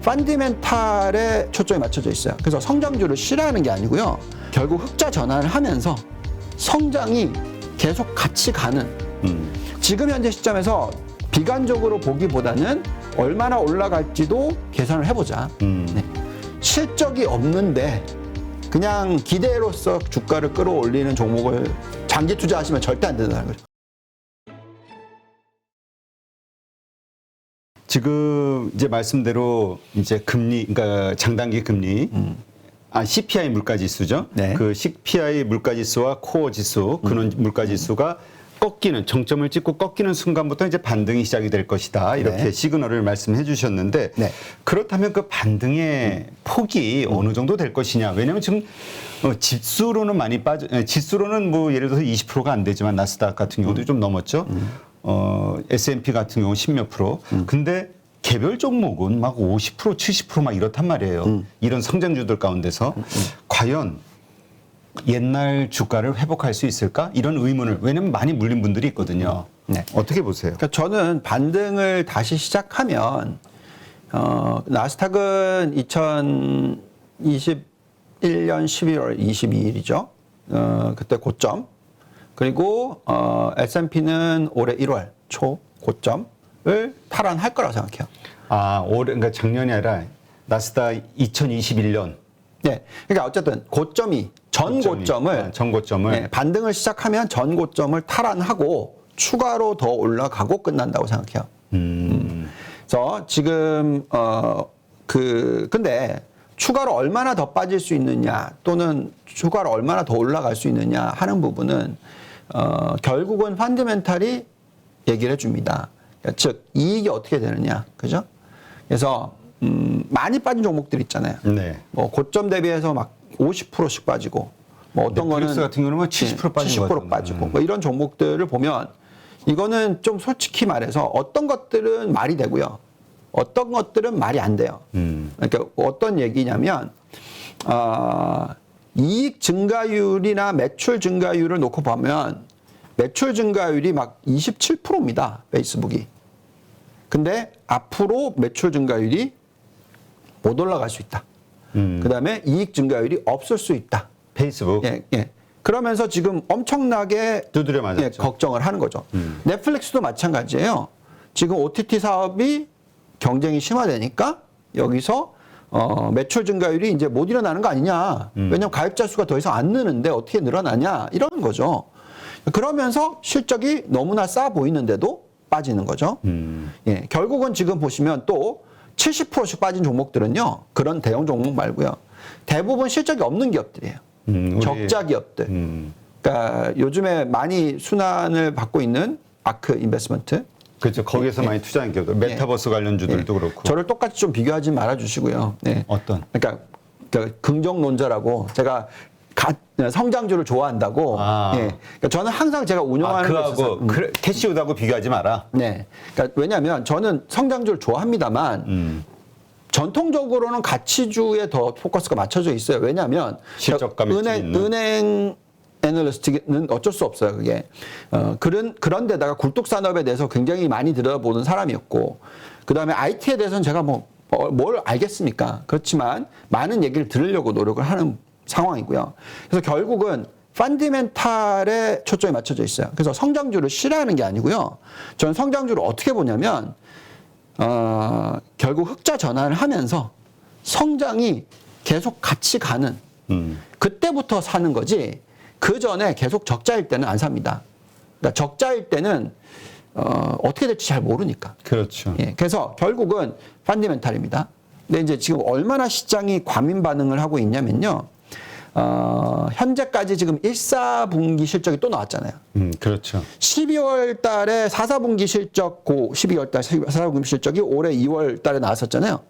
펀더멘탈에 초점이 맞춰져 있어요. 그래서 성장주를 싫어하는 게 아니고요. 결국 흑자 전환을 하면서 성장이 계속 같이 가는 지금 현재 시점에서 비관적으로 보기보다는 얼마나 올라갈지도 계산을 해보자. 네. 실적이 없는데 그냥 기대로서 주가를 끌어올리는 종목을 장기 투자하시면 절대 안 된다는 거죠. 지금 이제 말씀대로 이제 금리, 그러니까 장단기 금리, CPI 물가지수죠. 네. 그 CPI 물가지수와 코어 지수, 근원 물가지수가 꺾이는 정점을 찍고 꺾이는 순간부터 이제 반등이 시작이 될 것이다. 이렇게 네. 시그널을 말씀해 주셨는데 네. 그렇다면 그 반등의 폭이 어느 정도 될 것이냐? 왜냐하면 지금 지수로는 많이 지수로는 뭐 예를 들어서 20%가 안 되지만 나스닥 같은 경우도 좀 넘었죠. S&P 같은 경우 10몇 프로. 근데 개별 종목은 막 50%, 70% 막 이렇단 말이에요. 이런 성장주들 가운데서 과연 옛날 주가를 회복할 수 있을까? 이런 의문을, 왜냐면 많이 물린 분들이 있거든요. 네. 어떻게 보세요? 그러니까 저는 반등을 다시 시작하면 나스닥은 2021년 12월 22일이죠. 그때 고점. 그리고 S&P는 올해 1월 초 고점을 탈환할 거라고 생각해요. 아, 올해, 그러니까 작년이 아니라 나스닥 2021년. 네. 그러니까 어쨌든 고점이 전 고점을 네, 반등을 시작하면 전 고점을 탈환하고 추가로 더 올라가고 끝난다고 생각해요. 그래서 지금 근데 추가로 얼마나 더 빠질 수 있느냐 또는 추가로 얼마나 더 올라갈 수 있느냐 하는 부분은 결국은 펀더멘탈이 얘기를 해줍니다. 그러니까 즉 이익이 어떻게 되느냐, 그죠? 그래서 많이 빠진 종목들 있잖아요. 네. 뭐 고점 대비해서 막 50%씩 빠지고, 뭐 어떤 거는 넷플릭스 같은 경우는 70% 빠진 70% 빠지고, 뭐 이런 종목들을 보면 이거는 좀 솔직히 말해서 어떤 것들은 말이 되고요, 어떤 것들은 말이 안 돼요. 그러니까 어떤 얘기냐면 이익 증가율이나 매출 증가율을 놓고 보면 매출 증가율이 막 27%입니다. 페이스북이. 근데 앞으로 매출 증가율이 못 올라갈 수 있다. 그다음에 이익 증가율이 없을 수 있다. 페이스북. 예, 예. 그러면서 지금 엄청나게 두드려 맞았죠. 예, 걱정을 하는 거죠. 넷플릭스도 마찬가지예요. 지금 OTT 사업이 경쟁이 심화되니까 여기서 매출 증가율이 이제 못 일어나는 거 아니냐. 왜냐하면 가입자 수가 더 이상 안 느는데 어떻게 늘어나냐. 이런 거죠. 그러면서 실적이 너무나 싸 보이는데도 빠지는 거죠. 예, 결국은 지금 보시면 또 70%씩 빠진 종목들은요, 그런 대형 종목 말고요, 대부분 실적이 없는 기업들이에요. 적자 기업들. 그러니까 요즘에 많이 순환을 받고 있는 아크 인베스트먼트. 그렇죠. 거기서 예, 많이 투자한 기업들, 메타버스 관련주들도 그렇고. 저를 똑같이 좀 비교하지 말아주시고요. 네. 어떤? 그러니까 긍정론자라고 제가 성장주를 좋아한다고. 예. 그러니까 저는 항상 제가 운영하는 그하고 캐시우드하고 비교하지 마라. 네. 그러니까 왜냐하면 저는 성장주를 좋아합니다만 전통적으로는 가치주에 더 포커스가 맞춰져 있어요. 왜냐하면 실적과 은행 애널리스트는 어쩔 수 없어요. 그게 그런 데다가 굴뚝 산업에 대해서 굉장히 많이 들여다보는 사람이었고, 그 다음에 IT에 대해서는 제가 뭘 알겠습니까? 그렇지만 많은 얘기를 들으려고 노력을 하는 상황이고요. 그래서 결국은 펀더멘탈에 초점이 맞춰져 있어요. 그래서 성장주를 싫어하는 게 아니고요. 저는 성장주를 어떻게 보냐면 결국 흑자 전환을 하면서 성장이 계속 같이 가는 그때부터 사는 거지, 그 전에 계속 적자일 때는 안 삽니다. 그러니까 적자일 때는 어떻게 될지 잘 모르니까. 그렇죠. 예, 그래서 결국은 펀더멘탈입니다. 근데 이제 지금 얼마나 시장이 과민 반응을 하고 있냐면요. 현재까지 지금 1, 4분기 실적이 또 나왔잖아요. 그렇죠. 12월 달에 4, 4분기 실적, 12월 달 4, 4분기 실적이 올해 2월 달에 나왔었잖아요.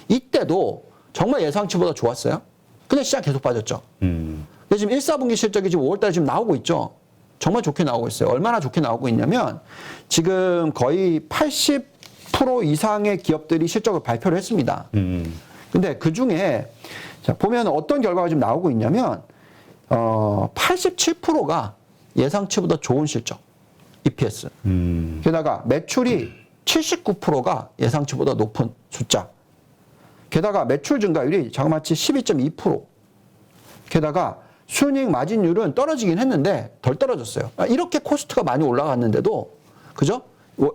이때도 정말 예상치보다 좋았어요. 근데 시장 계속 빠졌죠. 근데 지금 1, 4분기 실적이 지금 5월 달에 지금 나오고 있죠. 정말 좋게 나오고 있어요. 얼마나 좋게 나오고 있냐면 지금 거의 80% 이상의 기업들이 실적을 발표를 했습니다. 근데 그 중에 자, 보면 어떤 결과가 지금 나오고 있냐면 87%가 예상치보다 좋은 실적, EPS. 게다가 매출이 79%가 예상치보다 높은 숫자. 게다가 매출 증가율이 자그마치 12.2%. 게다가 순이익 마진율은 떨어지긴 했는데 덜 떨어졌어요. 이렇게 코스트가 많이 올라갔는데도, 그죠?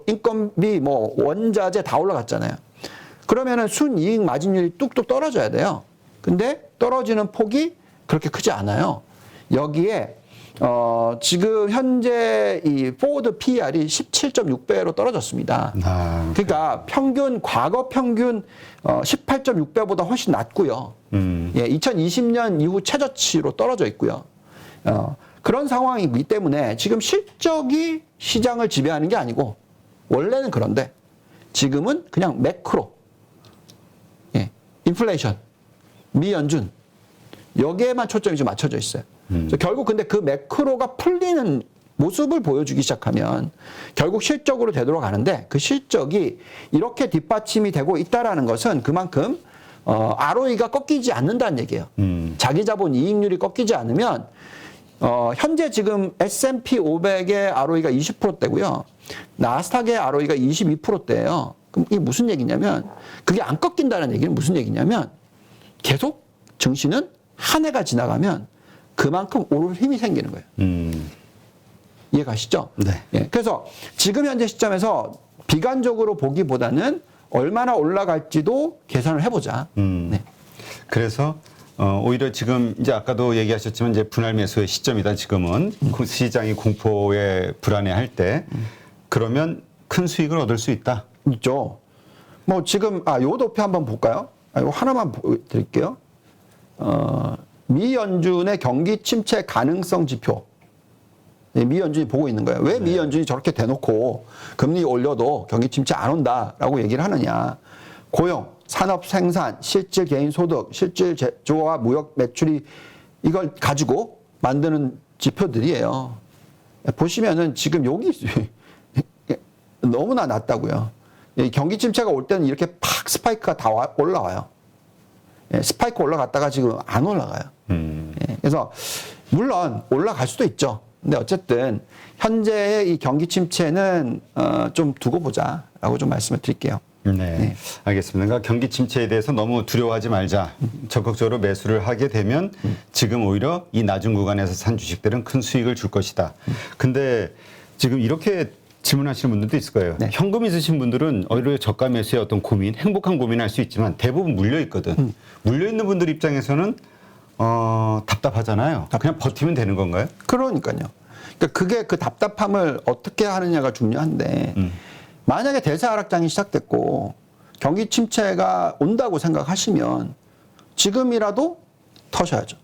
인건비, 원자재 다 올라갔잖아요. 그러면은 순이익 마진율이 뚝뚝 떨어져야 돼요. 근데 떨어지는 폭이 그렇게 크지 않아요. 여기에 지금 현재 이 포워드 PER이 17.6배로 떨어졌습니다. 그러니까 과거 평균 18.6배보다 훨씬 낮고요. 예, 2020년 이후 최저치로 떨어져 있고요. 그런 상황이기 때문에 지금 실적이 시장을 지배하는 게 아니고, 원래는 그런데 지금은 그냥 매크로, 예, 인플레이션, 미연준, 여기에만 초점이 좀 맞춰져 있어요. 그래서 결국 근데 그 매크로가 풀리는 모습을 보여주기 시작하면 결국 실적으로 되돌아가는데, 그 실적이 이렇게 뒷받침이 되고 있다라는 것은 그만큼 ROE가 꺾이지 않는다는 얘기예요. 자기 자본 이익률이 꺾이지 않으면 현재 지금 S&P 500의 ROE가 20%대고요. 나스닥의 ROE가 22%대예요. 그럼 이게 무슨 얘기냐면, 그게 안 꺾인다는 얘기는 무슨 얘기냐면, 계속 증시는 한 해가 지나가면 그만큼 오를 힘이 생기는 거예요. 이해가시죠? 네. 예, 그래서 지금 현재 시점에서 비관적으로 보기보다는 얼마나 올라갈지도 계산을 해보자. 네. 그래서 오히려 지금 이제 아까도 얘기하셨지만 이제 분할 매수의 시점이다. 지금은 시장이 공포에 불안해할 때, 그러면 큰 수익을 얻을 수 있다. 있죠. 지금 요 도표 한번 볼까요? 요 하나만 드릴게요. 미연준의 경기 침체 가능성 지표. 미연준이 보고 있는 거예요. 왜 미연준이 저렇게 대놓고 금리 올려도 경기 침체 안 온다라고 얘기를 하느냐. 고용, 산업 생산, 실질 개인 소득, 실질 제조와 무역 매출이 이걸 가지고 만드는 지표들이에요. 보시면은 지금 여기 너무나 낮다고요. 경기 침체가 올 때는 이렇게 팍 스파이크가 다 올라와요. 스파이크 올라갔다가 지금 안 올라가요. 그래서 물론 올라갈 수도 있죠. 근데 어쨌든 현재의 이 경기 침체는 좀 두고 보자라고 좀 말씀을 드릴게요. 네, 알겠습니다. 그러니까 경기 침체에 대해서 너무 두려워하지 말자. 적극적으로 매수를 하게 되면 지금 오히려 이 낮은 구간에서 산 주식들은 큰 수익을 줄 것이다. 근데 지금 이렇게 질문하시는 분들도 있을 거예요. 네. 현금 있으신 분들은 오히려 저가 매수의 어떤 고민, 행복한 고민할 수 있지만 대부분 물려 있거든. 물려 있는 분들 입장에서는 답답하잖아요. 그냥 버티면 되는 건가요? 그러니까요. 그러니까 그게 그 답답함을 어떻게 하느냐가 중요한데, 만약에 대세 하락장이 시작됐고 경기 침체가 온다고 생각하시면 지금이라도 터셔야죠.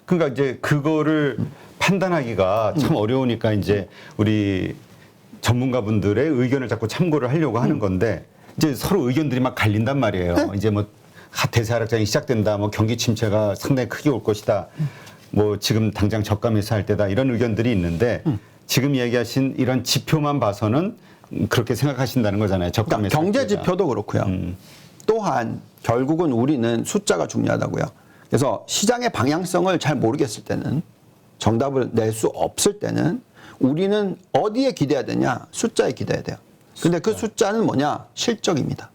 그러니까 이제 그거를 판단하기가 참 어려우니까 이제 우리 전문가분들의 의견을 자꾸 참고를 하려고 하는 건데, 이제 서로 의견들이 막 갈린단 말이에요. 네. 이제 대세 하락장이 시작된다, 경기 침체가 상당히 크게 올 것이다, 지금 당장 저가 매수할 때다, 이런 의견들이 있는데, 지금 얘기하신 이런 지표만 봐서는 그렇게 생각하신다는 거잖아요. 저가 매수. 경제 지표도 그렇고요. 또한 결국은 우리는 숫자가 중요하다고요. 그래서 시장의 방향성을 잘 모르겠을 때는, 정답을 낼 수 없을 때는 우리는 어디에 기대해야 되냐? 숫자에 기대해야 돼요. 근데 그 숫자는 뭐냐? 실적입니다.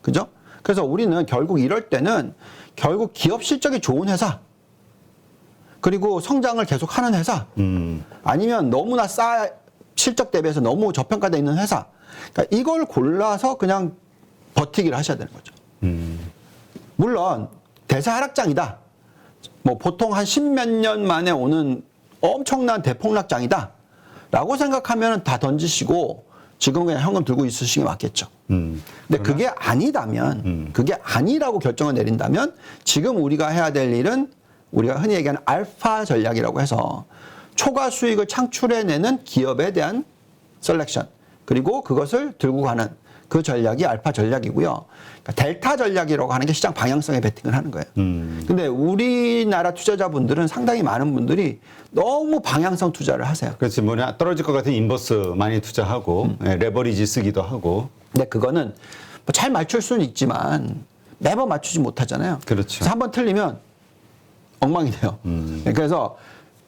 그죠? 그래서 우리는 결국 이럴 때는 결국 기업 실적이 좋은 회사, 그리고 성장을 계속 하는 회사, 아니면 너무나 실적 대비해서 너무 저평가되어 있는 회사, 그러니까 이걸 골라서 그냥 버티기를 하셔야 되는 거죠. 물론 대세 하락장이다, 보통 한 10몇 년 만에 오는 엄청난 대폭락장이다 라고 생각하면 다 던지시고 지금 그냥 현금 들고 있으시는 게 맞겠죠. 근데 그게 아니다면, 그게 아니라고 결정을 내린다면 지금 우리가 해야 될 일은 우리가 흔히 얘기하는 알파 전략이라고 해서 초과 수익을 창출해내는 기업에 대한 셀렉션, 그리고 그것을 들고 가는 그 전략이 알파 전략이고요. 그러니까 델타 전략이라고 하는 게 시장 방향성에 베팅을 하는 거예요. 근데 우리나라 투자자분들은 상당히 많은 분들이 너무 방향성 투자를 하세요. 그렇지, 떨어질 것 같은 인버스 많이 투자하고, 레버리지 쓰기도 하고. 근데 그거는 잘 맞출 수는 있지만 매번 맞추지 못하잖아요. 그렇죠. 그래서 한번 틀리면 엉망이 돼요. 그래서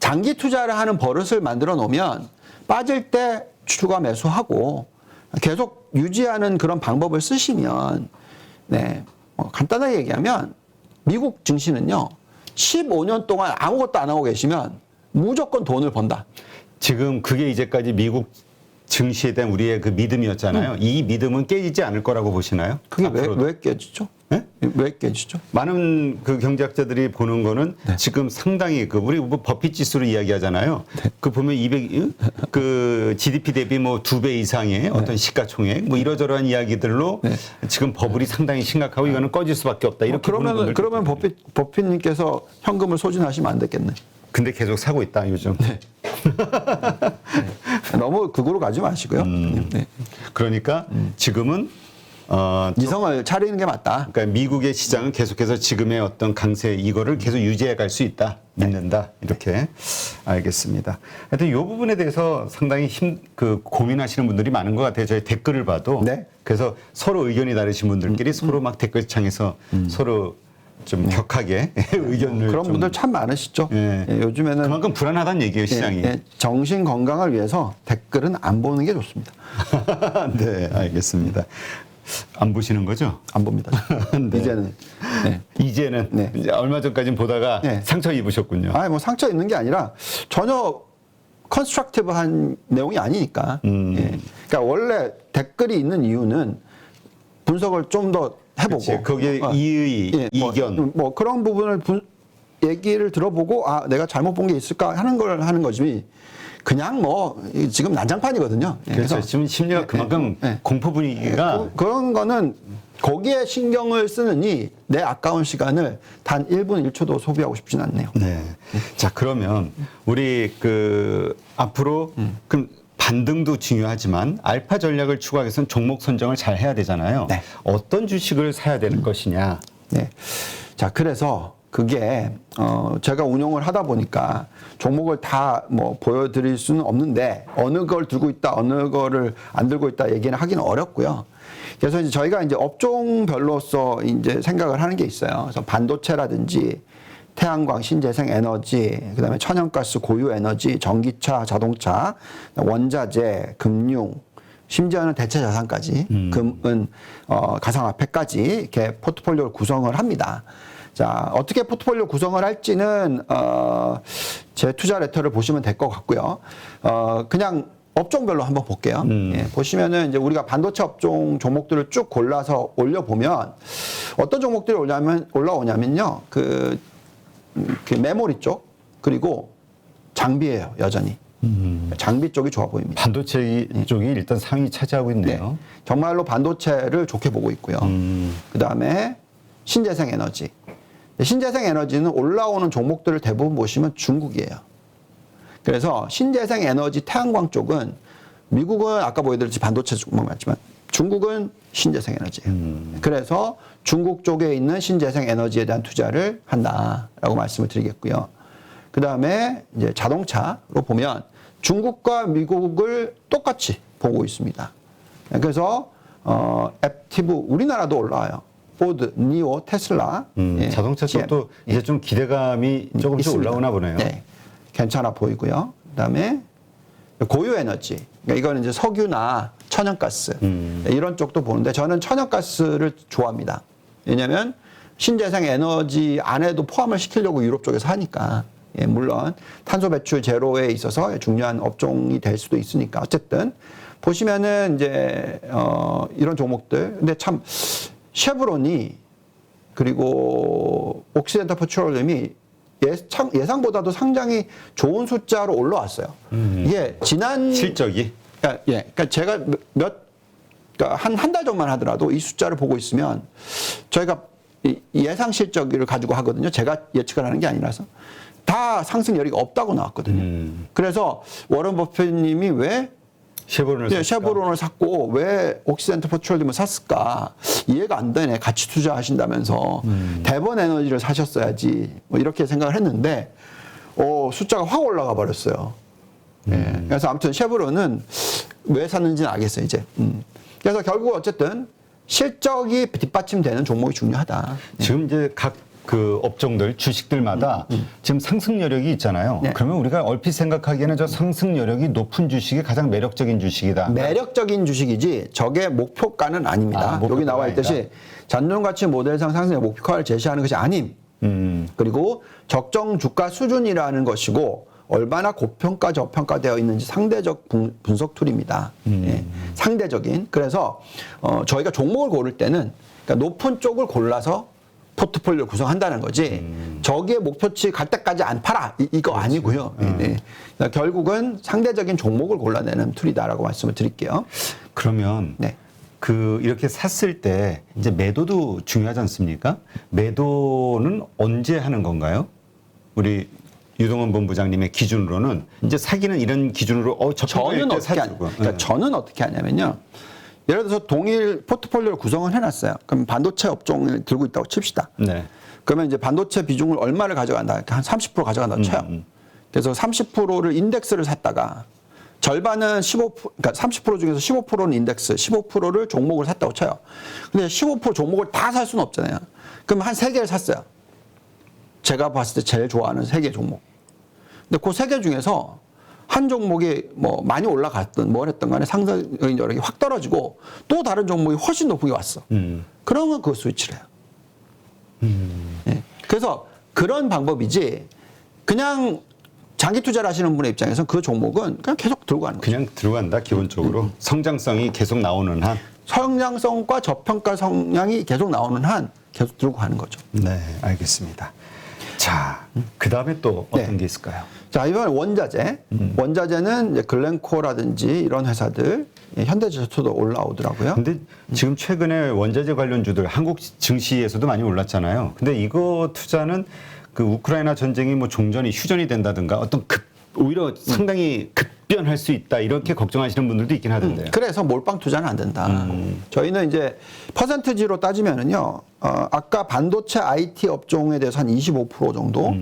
장기 투자를 하는 버릇을 만들어 놓으면 빠질 때 추가 매수하고 계속 유지하는 그런 방법을 쓰시면, 간단하게 얘기하면 미국 증시는요 15년 동안 아무것도 안 하고 계시면 무조건 돈을 번다. 지금 그게 이제까지 미국 증시에 대한 우리의 그 믿음이었잖아요. 이 믿음은 깨지지 않을 거라고 보시나요? 그게 앞으로도? 왜 깨지죠? 네? 왜 깨지죠? 많은 그 경제학자들이 보는 거는 지금 상당히 그 우리 뭐 버핏 지수로 이야기하잖아요. 그 보면 200 그 GDP 대비 뭐 2배 이상의 어떤 시가총액 뭐 이러저러한 이야기들로 지금 버블이 상당히 심각하고 이거는 꺼질 수밖에 없다. 이렇게 보는 분들. 그러면 버핏님께서 현금을 소진하시면 안 됐겠네. 근데 계속 사고 있다 요즘. 너무 극으로 가지 마시고요. 네. 그러니까 지금은 이성을 차리는 게 맞다. 그러니까 미국의 시장은 계속해서 지금의 어떤 강세 이거를 계속 유지해 갈 수 있다. 믿는다. 이렇게 알겠습니다. 하여튼 이 부분에 대해서 상당히 고민하시는 분들이 많은 것 같아요. 저희 댓글을 봐도. 네. 그래서 서로 의견이 다르신 분들끼리 서로 막 댓글창에서 서로 좀 격하게 의견을 그런 좀 분들 참 많으시죠. 예. 예, 요즘에는 그만큼 불안하다는 얘기예요, 시장이. 정신 건강을 위해서 댓글은 안 보는 게 좋습니다. 네, 알겠습니다. 안 보시는 거죠? 안 봅니다. 네. 이제는. 네. 이제는 네. 이제 얼마 전까지는 보다가 네. 상처 입으셨군요. 아니 뭐 상처 있는 게 아니라 전혀 컨스트럭티브한 내용이 아니니까. 예. 그러니까 원래 댓글이 있는 이유는 분석을 좀 더 해보고 그치, 거기에 이의, 예, 이견. 뭐 그런 부분을 얘기를 들어보고 아 내가 잘못 본 게 있을까 하는 걸 하는 거지. 그냥 뭐 지금 난장판이거든요. 예, 그렇죠. 그래서 지금 심리가 그만큼 공포 분위기가 그런 거는 거기에 신경을 쓰느니 내 아까운 시간을 단 1분 1초도 소비하고 싶진 않네요. 네. 자, 그러면 우리 그 앞으로 그럼 반등도 중요하지만 알파 전략을 추구하기 위해서는 종목 선정을 잘 해야 되잖아요. 네. 어떤 주식을 사야 되는 것이냐. 네. 자, 그래서 그게 제가 운용을 하다 보니까 종목을 다 뭐 보여드릴 수는 없는데 어느 걸 들고 있다, 어느 거를 안 들고 있다 얘기는 하기는 어렵고요. 그래서 이제 저희가 이제 업종별로서 이제 생각을 하는 게 있어요. 그래서 반도체라든지 태양광, 신재생 에너지, 그다음에 천연가스, 고유 에너지, 전기차, 자동차, 원자재, 금융, 심지어는 대체 자산까지, 금은 가상화폐까지 이렇게 포트폴리오를 구성을 합니다. 자, 어떻게 포트폴리오 구성을 할지는 제 투자 레터를 보시면 될 것 같고요. 그냥 업종별로 한번 볼게요. 예, 보시면은 이제 우리가 반도체 업종 종목들을 쭉 골라서 올려보면 어떤 종목들이 올라오냐면요. 그 메모리 쪽 그리고 장비예요, 여전히. 장비 쪽이 좋아 보입니다. 반도체 쪽이 일단 상위 차지하고 있네요. 네, 정말로 반도체를 좋게 보고 있고요. 그 다음에 신재생 에너지. 신재생 에너지는 올라오는 종목들을 대부분 보시면 중국이에요. 그래서 신재생 에너지 태양광 쪽은 미국은 아까 보여드렸지 반도체 종목 맞지만 중국은 신재생 에너지예요. 그래서 중국 쪽에 있는 신재생 에너지에 대한 투자를 한다라고 말씀을 드리겠고요. 그 다음에 이제 자동차로 보면 중국과 미국을 똑같이 보고 있습니다. 그래서 앱티브 우리나라도 올라와요. 포드, 니오, 테슬라. 예, 자동차 GM. 쪽도 이제 좀 기대감이 조금씩 있습니다. 올라오나 보네요. 네, 괜찮아 보이고요. 그다음에 고유 에너지. 그러니까 이거는 이제 석유나 천연가스 이런 쪽도 보는데 저는 천연가스를 좋아합니다. 왜냐하면 신재생 에너지 안에도 포함을 시키려고 유럽 쪽에서 하니까. 예, 물론 탄소 배출 제로에 있어서 중요한 업종이 될 수도 있으니까 어쨌든 보시면은 이제 이런 종목들. 근데 참 쉐브론이 그리고 옥시덴탈 페트롤리움이 예상보다도 상당히 좋은 숫자로 올라왔어요. 이게 지난 실적이 그러니까 제가 그러니까 한 달 전만 하더라도 이 숫자를 보고 있으면 저희가 예상 실적을 가지고 하거든요. 제가 예측을 하는 게 아니라서 다 상승 여리가 없다고 나왔거든요. 그래서 워런 버핏님이 왜 쉐보론을 샀고 왜 옥시덴탈 페트롤리움을 샀을까 이해가 안 되네. 같이 투자하신다면서 대번 에너지를 사셨어야지 뭐 이렇게 생각을 했는데 숫자가 확 올라가 버렸어요. 예. 그래서 아무튼 쉐보론은 왜 샀는지는 알겠어요 이제. 그래서 결국 어쨌든 실적이 뒷받침되는 종목이 중요하다. 지금 이제 각 그 업종들, 주식들마다 지금 상승 여력이 있잖아요. 네. 그러면 우리가 얼핏 생각하기에는 저 상승 여력이 높은 주식이 가장 매력적인 주식이다. 매력적인 주식이지 저게 목표가는 아닙니다. 목표가가 여기 나와 있듯이 아니다. 잔존가치 모델상 상승의 목표가를 제시하는 것이 아님. 그리고 적정 주가 수준이라는 것이고 얼마나 고평가 저평가되어 있는지 상대적 분석 툴입니다. 예, 상대적인. 그래서 저희가 종목을 고를 때는 그러니까 높은 쪽을 골라서 포트폴리오를 구성한다는 거지 저기에 목표치 갈 때까지 안 팔아 이거 아니고요. 네. 그러니까 결국은 상대적인 종목을 골라내는 툴이다라고 말씀을 드릴게요. 그러면 네. 그 이렇게 샀을 때 이제 매도도 중요하지 않습니까? 매도는 언제 하는 건가요? 우리 유동원 본부장님의 기준으로는 이제 사기는 이런 기준으로 저는 어떻게 하냐? 그러니까 저는 어떻게 하냐면요. 예를 들어서 동일 포트폴리오를 구성을 해놨어요. 그럼 반도체 업종을 들고 있다고 칩시다. 네. 그러면 이제 반도체 비중을 얼마를 가져간다? 한 30% 가져간다고 쳐요. 그래서 30%를 인덱스를 샀다가 절반은 15%, 그러니까 30% 중에서 15%는 인덱스, 15%를 종목을 샀다고 쳐요. 근데 15% 종목을 다 살 수는 없잖아요. 그럼 한 3개를 샀어요. 제가 봤을 때 제일 좋아하는 3개 종목. 근데 그 3개 중에서 한 종목이 뭐 많이 올라갔든 뭘 했든 간에 상승 여력이 확 떨어지고 또 다른 종목이 훨씬 높은 게 왔어. 그러면 그거 스위치를 해요. 예. 그래서 그런 방법이지 그냥 장기 투자를 하시는 분의 입장에서는 그 종목은 그냥 계속 들고 가는 거죠. 그냥 들어간다 기본적으로 성장성이 계속 나오는 한. 성장성과 저평가 성향이 계속 나오는 한 계속 들고 가는 거죠. 네, 알겠습니다. 자, 그 다음에 또 어떤 네. 게 있을까요? 자, 이번에 원자재. 원자재는 이제 글렌코어라든지 이런 회사들, 현대제철도 올라오더라고요. 근데 지금 최근에 원자재 관련주들 한국 증시에서도 많이 올랐잖아요. 근데 이거 투자는 그 우크라이나 전쟁이 뭐 종전이 휴전이 된다든가 어떤 오히려 상당히 급변할 수 있다 이렇게 걱정하시는 분들도 있긴 하던데요. 그래서 몰빵 투자는 안 된다. 저희는 이제 퍼센트지로 따지면은요, 아까 반도체 IT 업종에 대해서 한 25% 정도,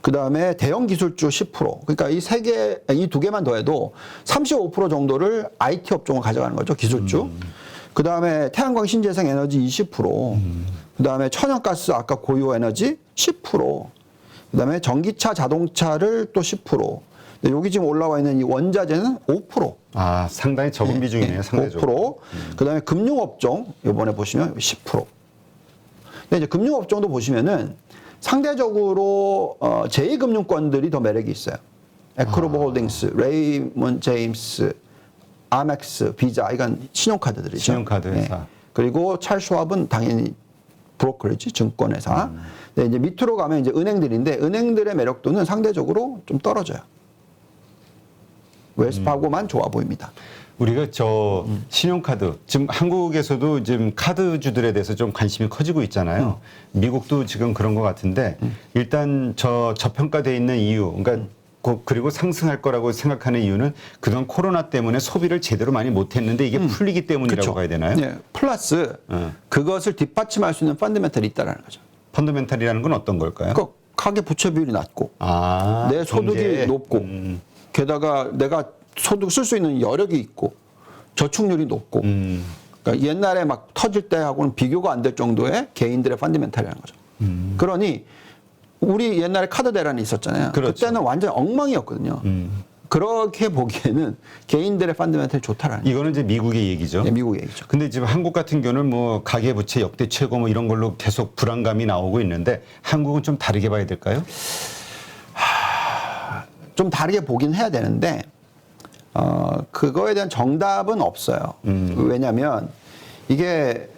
그 다음에 대형 기술주 10%, 그러니까 이 두 개만 더해도 35% 정도를 IT 업종을 가져가는 거죠, 기술주. 그 다음에 태양광 신재생 에너지 20%, 그 다음에 천연가스 아까 고유 에너지 10%, 그 다음에 전기차 자동차를 또 10%. 근데 여기 지금 올라와 있는 이 원자재는 5%. 아, 상당히 적은 비중이네요, 상대적으로. 5%. 그 다음에 금융업종, 요번에 보시면 10%. 근데 이제 금융업종도 보시면은 상대적으로 제2금융권들이 더 매력이 있어요. 에크로버 홀딩스, 레이먼 제임스, 아멕스, 비자, 이건 신용카드들이죠. 신용카드 회사. 그리고 찰스 왑은 당연히 브로커리지, 증권회사. 근데 이제 밑으로 가면 이제 은행들인데 은행들의 매력도는 상대적으로 좀 떨어져요. 웰스파고만 좋아 보입니다. 우리가 저 신용카드 지금 한국에서도 지금 카드주들에 대해서 좀 관심이 커지고 있잖아요. 미국도 지금 그런 것 같은데 일단 저 저평가돼 있는 이유, 그러니까 그리고 상승할 거라고 생각하는 이유는 그동안 코로나 때문에 소비를 제대로 많이 못했는데 이게 풀리기 때문이라고 그렇죠. 봐야 되나요? 네. 플러스 그것을 뒷받침할 수 있는 펀더멘털이 있다는 거죠. 펀더멘탈이라는 건 어떤 걸까요? 그러니까 가계 부채 비율이 낮고 아, 내 소득이 경제. 높고 게다가 내가 소득 쓸 수 있는 여력이 있고 저축률이 높고 그러니까 옛날에 막 터질 때하고는 비교가 안 될 정도의 개인들의 펀더멘털이라는 거죠. 그러니 우리 옛날에 카드 대란이 있었잖아요. 그렇죠. 그때는 완전 엉망이었거든요. 그렇게 보기에는 개인들의 펀더멘털이 좋다라는 이거는 이제 미국의 얘기죠. 네, 미국 얘기죠. 근데 지금 한국 같은 경우는 뭐 가계부채 역대 최고 뭐 이런 걸로 계속 불안감이 나오고 있는데 한국은 좀 다르게 봐야 될까요? 좀 다르게 보긴 해야 되는데 그거에 대한 정답은 없어요. 왜냐하면 이게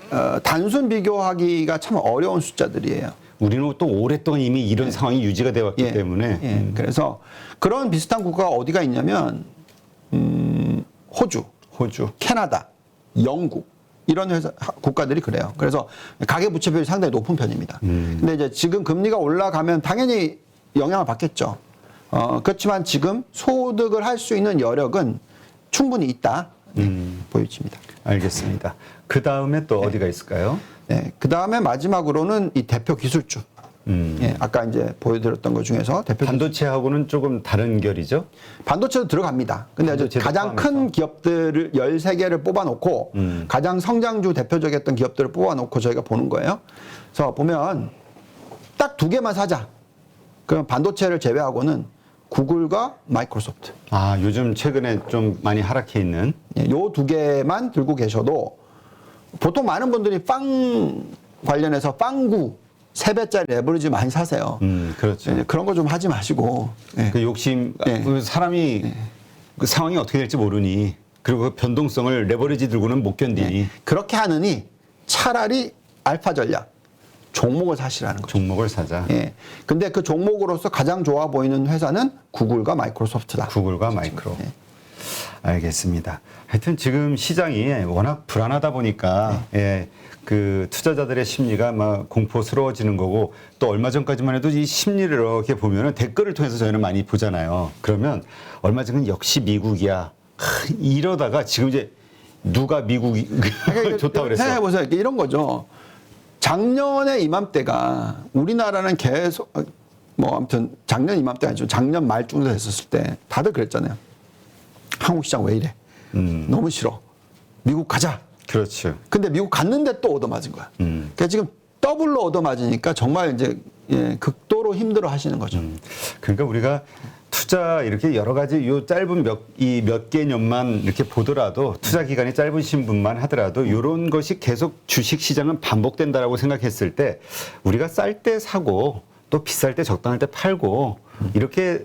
단순 비교하기가 참 어려운 숫자들이에요. 우리는 또 오랫동안 이미 이런 상황이 유지가 되어 왔기 때문에 그래서 그런 비슷한 국가가 어디가 있냐면 호주, 캐나다, 영국 이런 국가들이 그래요. 그래서 가계 부채 비율이 상당히 높은 편입니다. 근데 이제 지금 금리가 올라가면 당연히 영향을 받겠죠. 그렇지만 지금 소득을 할 수 있는 여력은 충분히 있다. 보여집니다. 알겠습니다. 그 다음에 또 어디가 있을까요? 네, 그 다음에 마지막으로는 이 대표 기술주. 예, 아까 이제 보여드렸던 것 중에서 대표 반도체하고는 조금 다른 결이죠? 반도체도 들어갑니다. 근데 반도체도 가장 포함해서. 큰 기업들을 13개를 뽑아놓고 가장 성장주 대표적이었던 기업들을 뽑아놓고 저희가 보는 거예요. 그래서 보면 딱 두 개만 사자. 그럼 반도체를 제외하고는 구글과 마이크로소프트. 아, 요즘 최근에 좀 많이 하락해 있는. 요 두 개만 들고 계셔도 보통 많은 분들이 빵 관련해서 빵구 3배짜리 레버리지 많이 사세요. 그렇죠. 예, 그런 거 좀 하지 마시고. 예. 그 욕심, 예. 그 사람이 그 상황이 어떻게 될지 모르니, 그리고 그 변동성을 레버리지 들고는 못 견디니 예. 그렇게 하느니 차라리 알파 전략 종목을 사시라는 거죠. 종목을 사자. 예. 근데 그 종목으로서 가장 좋아 보이는 회사는 구글과 마이크로소프트다. 구글과 마이크로. 예. 알겠습니다. 하여튼 지금 시장이 워낙 불안하다 보니까 예, 그 투자자들의 심리가 막 공포스러워지는 거고, 또 얼마 전까지만 해도 이 심리를 이렇게 보면은 댓글을 통해서 저희는 많이 보잖아요. 그러면 얼마 전은 역시 미국이야. 이러다가 지금 이제 누가 미국이 좋다 그랬어. 생각해보세요. 이런 거죠. 작년에 이맘때가 우리나라는 계속 뭐 아무튼 작년 이맘때가 아니죠. 작년 말쯤 됐었을 때 다들 그랬잖아요. 한국 시장 왜 이래? 너무 싫어. 미국 가자. 그렇죠. 근데 미국 갔는데 또 얻어맞은 거야. 그러니까 지금 더블로 얻어맞으니까 정말 이제 예, 극도로 힘들어 하시는 거죠. 그러니까 우리가 투자 이렇게 여러 가지 요 짧은 몇 개년만 이렇게 보더라도, 투자 기간이 짧으신 분만 하더라도 이런 것이 계속 주식 시장은 반복된다라고 생각했을 때 우리가 쌀 때 사고 또 비쌀 때 적당할 때 팔고 이렇게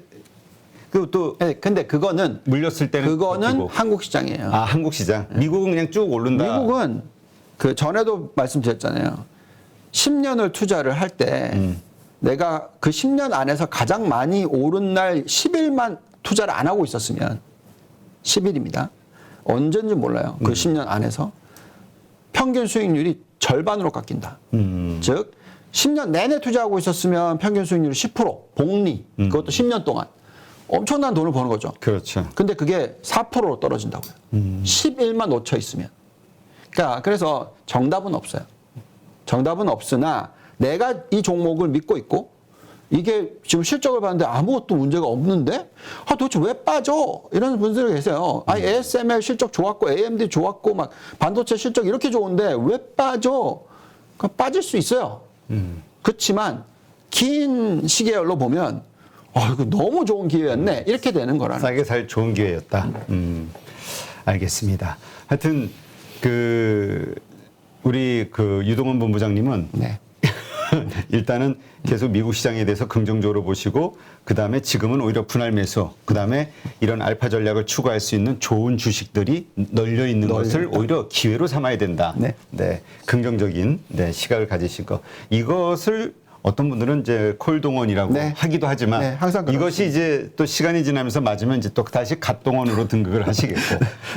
또 네, 근데 그거는 물렸을 때는 버티고. 한국 시장이에요. 아, 한국 시장. 미국은 그냥 쭉 오른다. 미국은 그 전에도 말씀드렸잖아요. 10년을 투자를 할 때 내가 그 10년 안에서 가장 많이 오른 날 10일만 투자를 안 하고 있었으면 10일입니다. 언제인지 몰라요. 그 10년 안에서 평균 수익률이 절반으로 깎인다. 즉 10년 내내 투자하고 있었으면 평균 수익률이 10% 복리, 그것도 10년 동안 엄청난 돈을 버는 거죠. 그렇죠. 근데 그게 4%로 떨어진다고요. 11만 놓쳐 있으면. 그러니까 그래서 정답은 없어요. 정답은 없으나 내가 이 종목을 믿고 있고 이게 지금 실적을 봤는데 아무것도 문제가 없는데 도대체 왜 빠져? 이런 분들이 계세요. 아니 ASML 실적 좋았고 AMD 좋았고 막 반도체 실적 이렇게 좋은데 왜 빠져? 빠질 수 있어요. 그렇지만 긴 시계열로 보면 이거 너무 좋은 기회였네. 이렇게 되는 거라는. 싸게 살 좋은 기회였다. 알겠습니다. 하여튼 우리 유동원 본부장님은 네. 일단은 계속 미국 시장에 대해서 긍정적으로 보시고, 그 다음에 지금은 오히려 분할 매수, 그 다음에 이런 알파 전략을 추구할 수 있는 좋은 주식들이 널려 있는 것을 오히려 기회로 삼아야 된다. 네. 긍정적인 시각을 가지신 거. 이것을 어떤 분들은 이제 콜동원이라고 네. 하기도 하지만, 네, 항상 이것이 이제 또 시간이 지나면서 맞으면 이제 또 다시 갓동원으로 등극을 하시겠고,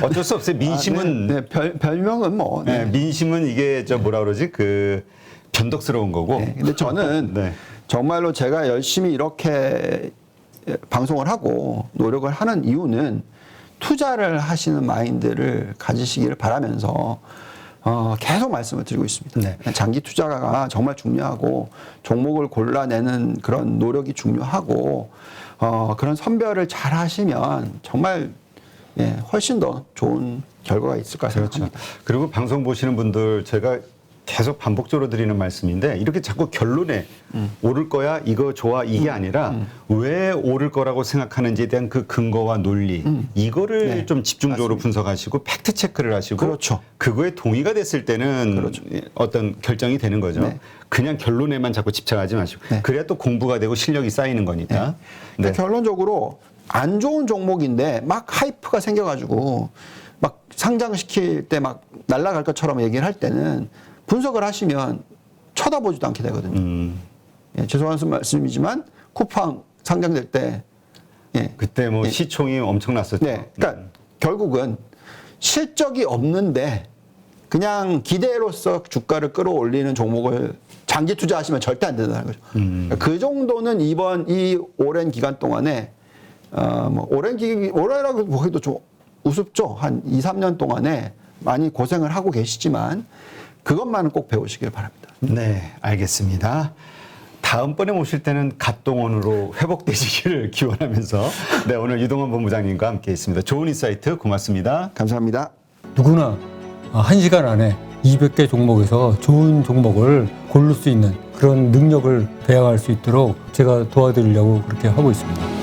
어쩔 수 없어요. 민심은 네. 별명은 뭐. 네. 민심은 이게 뭐라 그러지, 변덕스러운 거고. 네. 근데 저는 네. 정말로 제가 열심히 이렇게 방송을 하고 노력을 하는 이유는 투자를 하시는 마인드를 가지시기를 바라면서 계속 말씀을 드리고 있습니다. 네. 장기 투자가 정말 중요하고 종목을 골라내는 그런 노력이 중요하고 그런 선별을 잘 하시면 정말 훨씬 더 좋은 결과가 있을 거라 생각합니다. 그리고 방송 보시는 분들 제가 계속 반복적으로 드리는 말씀인데, 이렇게 자꾸 결론에 오를 거야, 이거 좋아, 이게 아니라 왜 오를 거라고 생각하는지에 대한 그 근거와 논리, 이거를 네. 좀 집중적으로 분석하시고 팩트 체크를 하시고, 그렇죠. 그거에 동의가 됐을 때는 그렇죠. 어떤 결정이 되는 거죠. 네. 그냥 결론에만 자꾸 집착하지 마시고. 네. 그래야 또 공부가 되고 실력이 쌓이는 거니까. 그러니까 결론적으로 안 좋은 종목인데 막 하이프가 생겨가지고 막 상장시킬 때 막 날아갈 것처럼 얘기를 할 때는 분석을 하시면 쳐다보지도 않게 되거든요. 죄송한 말씀이지만 쿠팡 상장될 때 그때 시총이 엄청났었죠. 네, 그러니까 결국은 실적이 없는데 그냥 기대로서 주가를 끌어올리는 종목을 장기 투자하시면 절대 안 된다는 거죠. 그러니까 그 정도는 이 오랜 기간 동안에 올해라고 보기도 좀 우습죠. 한 2, 3년 동안에 많이 고생을 하고 계시지만 그것만은 꼭 배우시길 바랍니다. 네, 알겠습니다. 다음번에 모실 때는 갓동원으로 회복되시기를 기원하면서 오늘 유동원 본부장님과 함께 했습니다. 좋은 인사이트 고맙습니다. 감사합니다. 누구나 1시간 안에 200개 종목에서 좋은 종목을 고를 수 있는 그런 능력을 배양할 수 있도록 제가 도와드리려고 그렇게 하고 있습니다.